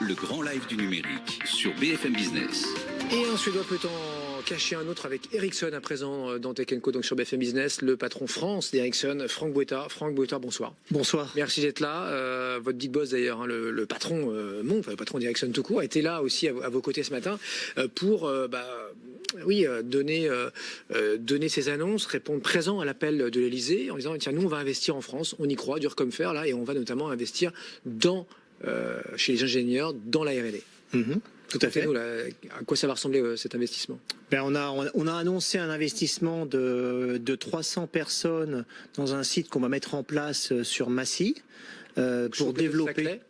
le grand live du numérique sur BFM Business. Et un Suédois peut en cacher un autre avec Ericsson à présent dans Tech & Co, donc sur BFM Business, le patron France d'Ericsson, Frank Botha. Frank Botha, bonsoir. Bonsoir. Merci d'être là. Votre big boss d'ailleurs, hein, le patron, le patron d'Ericsson tout court, était là aussi à vos côtés ce matin pour donner ses annonces, répondre présent à l'appel de l'Elysée en disant tiens, nous on va investir en France, on y croit, dur comme fer là, et on va notamment investir chez les ingénieurs dans la R&D. Tout à fait. À quoi ça va ressembler cet investissement? On a annoncé un investissement de 300 personnes dans un site qu'on va mettre en place sur Massy pour développer.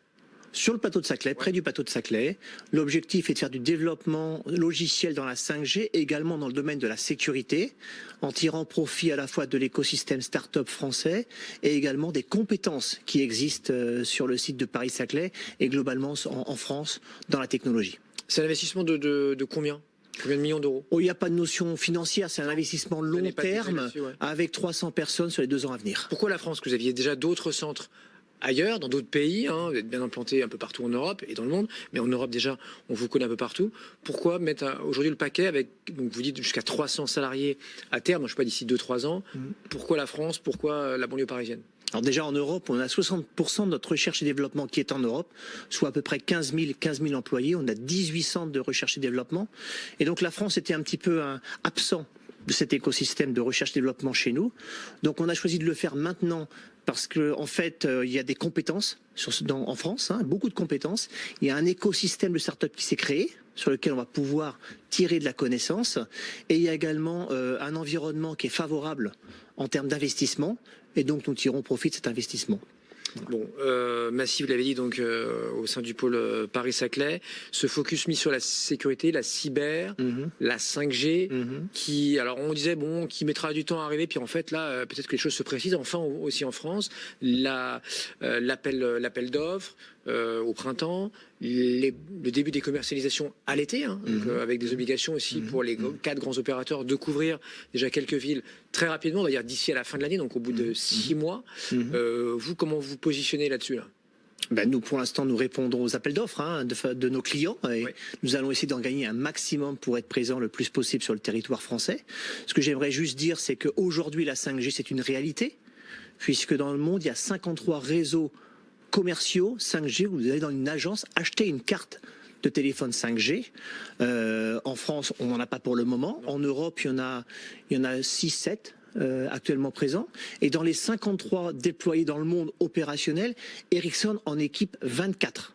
Sur le plateau de Saclay, près du plateau de Saclay. L'objectif est de faire du développement logiciel dans la 5G, également dans le domaine de la sécurité, en tirant profit à la fois de l'écosystème start-up français et également des compétences qui existent sur le site de Paris-Saclay et globalement en France dans la technologie. C'est un investissement de combien? Combien de millions d'euros? Il n'y a pas de notion financière, c'est un investissement long terme avec 300 personnes sur les 2 ans à venir. Pourquoi la France? Vous aviez déjà d'autres centres ailleurs, dans d'autres pays, vous êtes bien implanté un peu partout en Europe et dans le monde, mais en Europe déjà, on vous connaît un peu partout. Pourquoi mettre aujourd'hui le paquet avec, donc vous dites jusqu'à 300 salariés à terme, je ne sais pas, d'ici 2-3 ans, pourquoi la France, pourquoi la banlieue parisienne? Alors déjà en Europe, on a 60% de notre recherche et développement qui est en Europe, soit à peu près 15 000 employés. On a 18 centres de recherche et développement. Et donc la France était un petit peu absent de cet écosystème de recherche et développement chez nous. Donc on a choisi de le faire maintenant parce qu'en fait, il y a des compétences en France, beaucoup de compétences. Il y a un écosystème de start-up qui s'est créé, sur lequel on va pouvoir tirer de la connaissance. Et il y a également un environnement qui est favorable en termes d'investissement. Et donc, nous tirons profit de cet investissement. Bon, Massy, vous l'avez dit, donc au sein du pôle Paris-Saclay, ce focus mis sur la sécurité, la cyber, la 5G, qui, alors on disait qui mettra du temps à arriver, puis en fait là, peut-être que les choses se précisent. Enfin, aussi en France, l'appel d'offres au printemps, le début des commercialisations à l'été, avec des obligations aussi pour les 4 grands opérateurs de couvrir déjà quelques villes très rapidement, d'ailleurs d'ici à la fin de l'année, donc au bout de 6 mois. Vous, comment vous positionnez là-dessus là? Nous, pour l'instant, nous répondons aux appels d'offres de nos clients et nous allons essayer d'en gagner un maximum pour être présents le plus possible sur le territoire français. Ce que j'aimerais juste dire, c'est qu'aujourd'hui, la 5G, c'est une réalité, puisque dans le monde, il y a 53 réseaux commerciaux 5G. Vous allez dans une agence acheter une carte de téléphone 5G. En France, on n'en a pas pour le moment. En Europe, il y en a 6-7. Actuellement présents. Et dans les 53 déployés dans le monde opérationnel, Ericsson en équipe 24.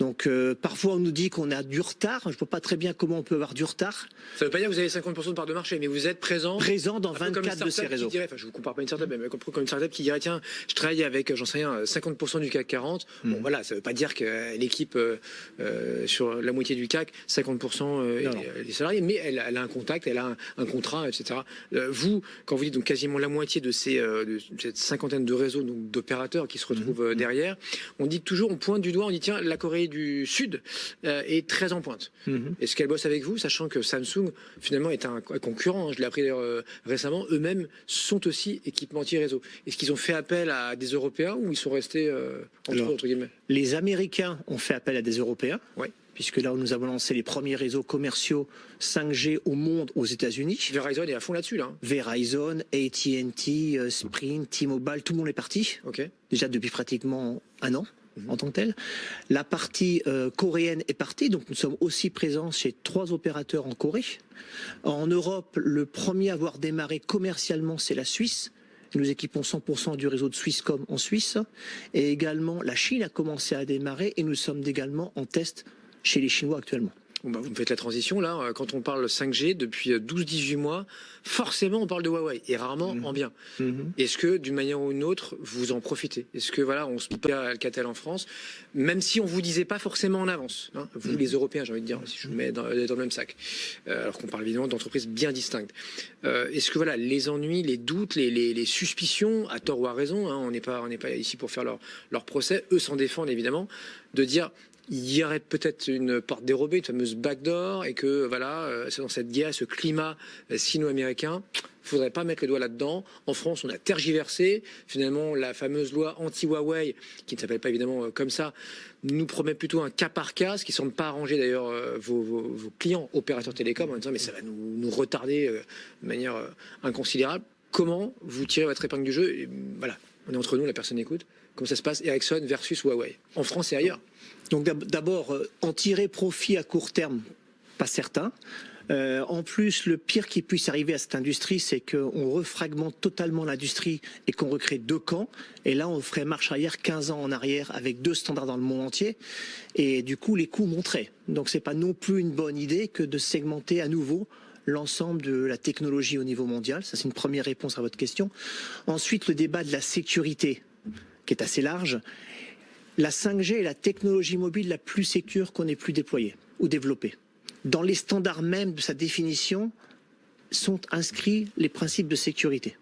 Donc parfois on nous dit qu'on a du retard. Je ne vois pas très bien comment on peut avoir du retard. Ça ne veut pas dire que vous avez 50% de part de marché, mais vous êtes présent dans 24 de ces réseaux. Je ne vous compare pas à une startup, mais comme une startup qui dirait tiens, je travaille avec, j'en sais rien, 50% du CAC 40. Bon voilà, ça ne veut pas dire que l'équipe sur la moitié du CAC, 50% les salariés, mais elle a un contact, elle a un contrat, etc. Vous, quand vous dites donc quasiment la moitié de cette cinquantaine de réseaux d'opérateurs qui se retrouvent derrière, on dit toujours, on pointe du doigt, on dit tiens, la Corée du Sud est très en pointe. Est-ce qu'elle bosse avec vous, sachant que Samsung finalement est un concurrent, je l'ai appris récemment, eux-mêmes sont aussi équipementiers réseau. Est-ce qu'ils ont fait appel à des Européens ou ils sont restés entre guillemets? Les Américains ont fait appel à des Européens. Puisque là où nous avons lancé les premiers réseaux commerciaux 5G au monde aux États-Unis. Verizon est à fond là-dessus, là. Verizon, AT&T, Sprint, T-Mobile, tout le monde est parti. Déjà depuis pratiquement un an. En tant que tel. La partie coréenne est partie, donc nous sommes aussi présents chez 3 opérateurs en Corée. En Europe, le premier à avoir démarré commercialement, c'est la Suisse. Nous équipons 100% du réseau de Swisscom en Suisse. Et également, la Chine a commencé à démarrer et nous sommes également en test chez les Chinois actuellement. Vous me faites la transition là, quand on parle 5G depuis 12-18 mois, forcément on parle de Huawei et rarement en bien. Est-ce que d'une manière ou une autre vous en profitez? Est-ce que voilà, on se met à Alcatel en France, même si on vous disait pas forcément en avance, vous les Européens, j'ai envie de dire, si je vous mets dans le même sac, alors qu'on parle évidemment d'entreprises bien distinctes. Est-ce que voilà, les ennuis, les doutes, les suspicions, à tort ou à raison, on n'est pas ici pour faire leur procès, eux s'en défendent évidemment, de dire il y aurait peut-être une porte dérobée, une fameuse backdoor, et que voilà, c'est dans cette guerre, ce climat sino-américain, il ne faudrait pas mettre le doigt là-dedans. En France, on a tergiversé. Finalement, la fameuse loi anti-Huawei, qui ne s'appelle pas évidemment comme ça, nous promet plutôt un cas par cas, ce qui ne semble pas arranger d'ailleurs vos clients opérateurs télécoms, en disant mais ça va nous retarder de manière inconsidérable. Comment vous tirez votre épingle du jeu? Et voilà, on est entre nous, la personne écoute. Comment ça se passe, Ericsson versus Huawei, en France et ailleurs? Donc d'abord, en tirer profit à court terme, pas certain. En plus, le pire qui puisse arriver à cette industrie, c'est qu'on refragmente totalement l'industrie et qu'on recrée deux camps. Et là, on ferait marche arrière 15 ans en arrière avec deux standards dans le monde entier. Et du coup, les coûts monteraient. Donc c'est pas non plus une bonne idée que de segmenter à nouveau l'ensemble de la technologie au niveau mondial. Ça, c'est une première réponse à votre question. Ensuite, le débat de la sécurité, qui est assez large. La 5G est la technologie mobile la plus sécure qu'on ait plus déployée ou développée. Dans les standards même de sa définition sont inscrits les principes de sécurité.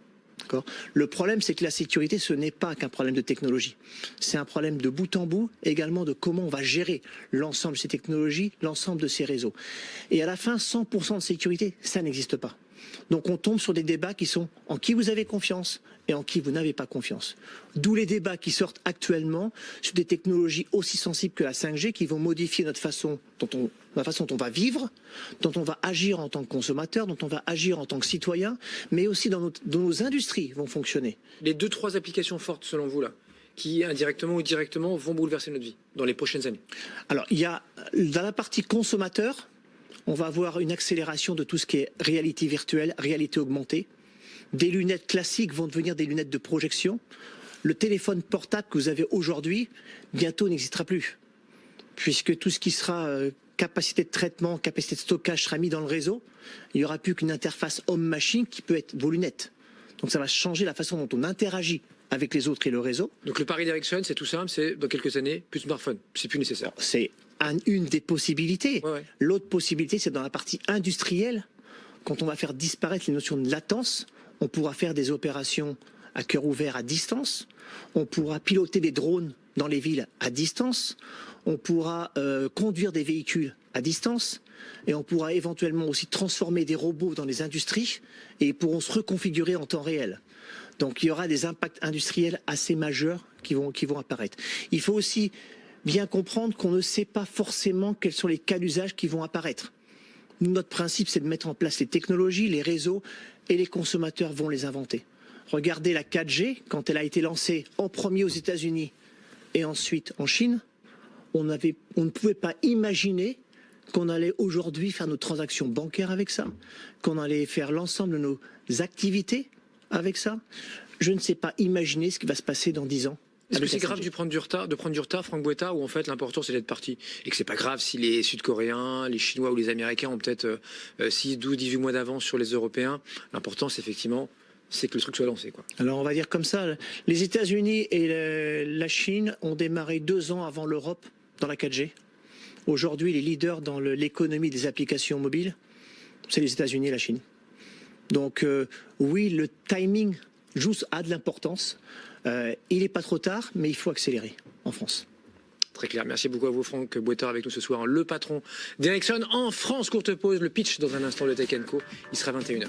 Le problème, c'est que la sécurité, ce n'est pas qu'un problème de technologie. C'est un problème de bout en bout, également de comment on va gérer l'ensemble de ces technologies, l'ensemble de ces réseaux. Et à la fin, 100% de sécurité, ça n'existe pas. Donc on tombe sur des débats qui sont en qui vous avez confiance et en qui vous n'avez pas confiance. D'où les débats qui sortent actuellement sur des technologies aussi sensibles que la 5G qui vont modifier la façon dont on va vivre, dont on va agir en tant que consommateur, dont on va agir en tant que citoyen, mais aussi dont nos industries vont fonctionner. Les 2-3 applications fortes selon vous là, qui indirectement ou directement vont bouleverser notre vie dans les prochaines années? Alors il y a dans la partie consommateur, on va avoir une accélération de tout ce qui est réalité virtuelle, réalité augmentée. Des lunettes classiques vont devenir des lunettes de projection. Le téléphone portable que vous avez aujourd'hui, bientôt n'existera plus. Puisque tout ce qui sera capacité de traitement, capacité de stockage sera mis dans le réseau. Il n'y aura plus qu'une interface homme-machine qui peut être vos lunettes. Donc ça va changer la façon dont on interagit avec les autres et le réseau. Donc le pari d'Ericsson, c'est tout simple, c'est dans quelques années, plus de smartphones, c'est plus nécessaire. C'est une des possibilités. Ouais. L'autre possibilité, c'est dans la partie industrielle. Quand on va faire disparaître les notions de latence, on pourra faire des opérations à cœur ouvert à distance. On pourra piloter des drones dans les villes à distance. On pourra conduire des véhicules à distance. Et on pourra éventuellement aussi transformer des robots dans les industries et ils pourront se reconfigurer en temps réel. Donc il y aura des impacts industriels assez majeurs qui vont apparaître. Il faut aussi bien comprendre qu'on ne sait pas forcément quels sont les cas d'usage qui vont apparaître. Nous, notre principe, c'est de mettre en place les technologies, les réseaux, et les consommateurs vont les inventer. Regardez la 4G, quand elle a été lancée en premier aux États-Unis et ensuite en Chine, on ne pouvait pas imaginer qu'on allait aujourd'hui faire nos transactions bancaires avec ça, qu'on allait faire l'ensemble de nos activités avec ça. Je ne sais pas imaginer ce qui va se passer dans 10 ans. Est-ce que c'est grave de prendre du retard, Franck Boëtard, ou en fait l'important c'est d'être parti et que c'est pas grave si les Sud-Coréens, les Chinois ou les Américains ont peut-être 6, 12, 18 mois d'avance sur les Européens? L'important c'est effectivement que le truc soit lancé, quoi. Alors on va dire comme ça, les États-Unis et la Chine ont démarré 2 ans avant l'Europe dans la 4G. Aujourd'hui, les leaders dans l'économie des applications mobiles, c'est les États-Unis et la Chine. Donc oui, le timing a de l'importance. Il n'est pas trop tard, mais il faut accélérer en France. Très clair. Merci beaucoup à vous, Franck Boëtard, avec nous ce soir. Le patron d'Ericsson en France. Courte pause, le pitch dans un instant de Tech & Co. Il sera 21h.